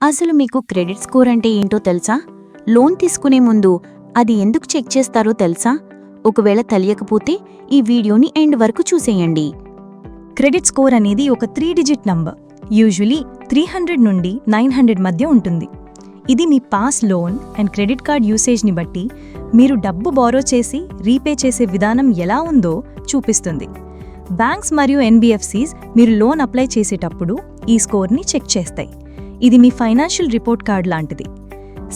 అసలు మీకు credit score అంటే ఏంటో తెలుసా? లోన్ తీసుకునే ముందు అది ఎందుకు చెక్ చేస్తారో తెలుసా? ఒకవేళ తెలియకపోతే ఈ వీడియోని ఎండ్ వరకు చూసేయండి. క్రెడిట్ స్కోర్ అనేది ఒక 3 డిజిట్ నంబర్, యూజువలీ 300 నుండి 900 మధ్య ఉంటుంది. ఇది మీ past loan and credit card యూసేజ్ని బట్టి మీరు డబ్బు బారో చేసి రీపే చేసే విధానం ఎలా ఉందో చూపిస్తుంది. బ్యాంక్స్ మరియు ఎన్బిఎఫ్సిస్ మీరు లోన్ అప్లై చేసేటప్పుడు ఈ స్కోర్ని చెక్ చేస్తాయి. ఇది మీ ఫైనాన్షియల్ రిపోర్ట్ కార్డ్ లాంటిది.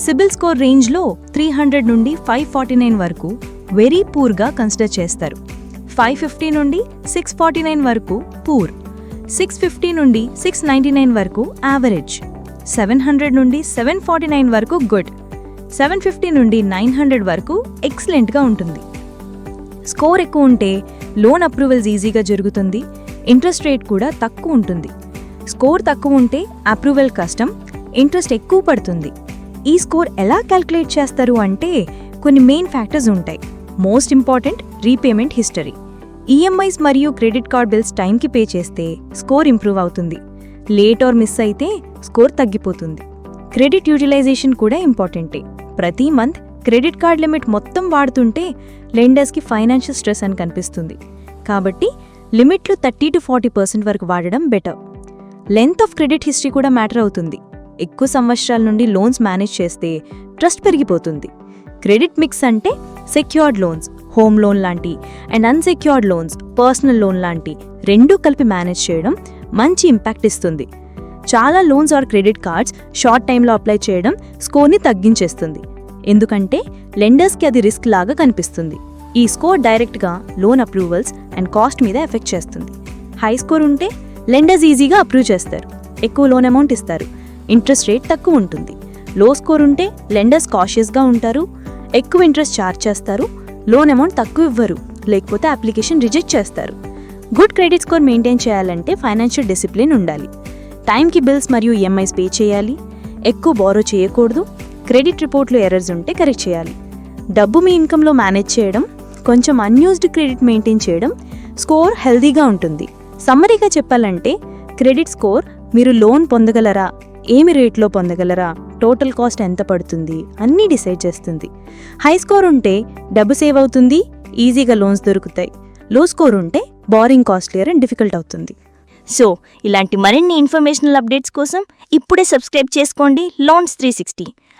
సిబిల్ స్కోర్ రేంజ్లో 300 నుండి 549 వరకు వెరీ పూర్గా కన్సిడర్ చేస్తారు. 550 నుండి 649 వరకు పూర్, 650 నుండి 699 వరకు యావరేజ్, 700 నుండి 749 వరకు గుడ్, 750 నుండి 900 వరకు ఎక్సలెంట్గా ఉంటుంది. స్కోర్ ఎక్కువ ఉంటే లోన్ అప్రూవల్స్ ఈజీగా జరుగుతుంది, ఇంట్రెస్ట్ రేట్ కూడా తక్కువ ఉంటుంది. స్కోర్ తక్కువ ఉంటే అప్రూవల్ కష్టం, ఇంట్రెస్ట్ ఎక్కువ పడుతుంది. ఈ స్కోర్ ఎలా క్యాల్కులేట్ చేస్తారు అంటే కొన్ని మెయిన్ ఫ్యాక్టర్స్ ఉంటాయి. Most important repayment history. EMIs మరియు క్రెడిట్ కార్డ్ బిల్స్ టైంకి పే చేస్తే స్కోర్ ఇంప్రూవ్ అవుతుంది. లేట్ ఆర్ మిస్ అయితే స్కోర్ తగ్గిపోతుంది. క్రెడిట్ యూటిలైజేషన్ కూడా ఇంపార్టెంటే. ప్రతి మంత్ క్రెడిట్ కార్డ్ లిమిట్ మొత్తం వాడుతుంటే లెండర్స్కి ఫైనాన్షియల్ స్ట్రెస్ అని కనిపిస్తుంది. కాబట్టి లిమిట్లు 30-40% వరకు వాడడం better. Length of credit history కూడా మ్యాటర్ అవుతుంది. ఎక్కువ సంవత్సరాల నుండి లోన్స్ మేనేజ్ చేస్తే ట్రస్ట్ పెరిగిపోతుంది. క్రెడిట్ మిక్స్ అంటే సెక్యూర్డ్ లోన్స్, హోమ్ లోన్ లాంటి, and unsecured loans, personal loan లాంటి రెండూ కలిపి మేనేజ్ చేయడం మంచి ఇంపాక్ట్ ఇస్తుంది. చాలా loans or credit cards short టైంలో అప్లై చేయడం స్కోర్ని తగ్గించేస్తుంది. ఎందుకంటే లెండర్స్కి అది రిస్క్ లాగా కనిపిస్తుంది. ఈ స్కోర్ డైరెక్ట్గా లోన్ అప్రూవల్స్ అండ్ కాస్ట్ మీద ఎఫెక్ట్ చేస్తుంది. హై స్కోర్ ఉంటే లెండర్స్ ఈజీగా అప్రూవ్ చేస్తారు, ఎక్కువ లోన్ అమౌంట్ ఇస్తారు, ఇంట్రెస్ట్ రేట్ తక్కువ ఉంటుంది. లో స్కోర్ ఉంటే లెండర్స్ కాషియస్గా ఉంటారు, ఎక్కువ ఇంట్రెస్ట్ ఛార్జ్ చేస్తారు, లోన్ అమౌంట్ తక్కువ ఇవ్వరు, లేకపోతే అప్లికేషన్ రిజెక్ట్ చేస్తారు. గుడ్ క్రెడిట్ స్కోర్ మెయింటైన్ చేయాలంటే ఫైనాన్షియల్ డిసిప్లిన్ ఉండాలి. టైంకి బిల్స్ మరియు ఈఎంఐస్ పే చేయాలి, ఎక్కువ బారో చేయకూడదు, క్రెడిట్ రిపోర్ట్లో ఎర్రర్స్ ఉంటే కరెక్ట్ చేయాలి. డబ్బు మీ ఇన్కంలో మేనేజ్ చేయడం, కొంచెం అన్యూజ్డ్ క్రెడిట్ మెయింటైన్ చేయడం స్కోర్ హెల్దీగా ఉంటుంది. సమ్మరీగా చెప్పాలంటే క్రెడిట్ స్కోర్ మీరు లోన్ పొందగలరా, ఏమి రేట్లో పొందగలరా, టోటల్ కాస్ట్ ఎంత పడుతుంది అన్నీ డిసైడ్ చేస్తుంది. హై స్కోర్ ఉంటే డబ్బు సేవ్ అవుతుంది, ఈజీగా లోన్స్ దొరుకుతాయి. లో స్కోర్ ఉంటే బారింగ్ కాస్ట్లియర్ అండ్ డిఫికల్ట్ అవుతుంది. సో ఇలాంటి మరిన్ని ఇన్ఫర్మేషనల్ అప్డేట్స్ కోసం ఇప్పుడే సబ్స్క్రైబ్ చేసుకోండి లోన్స్ 360.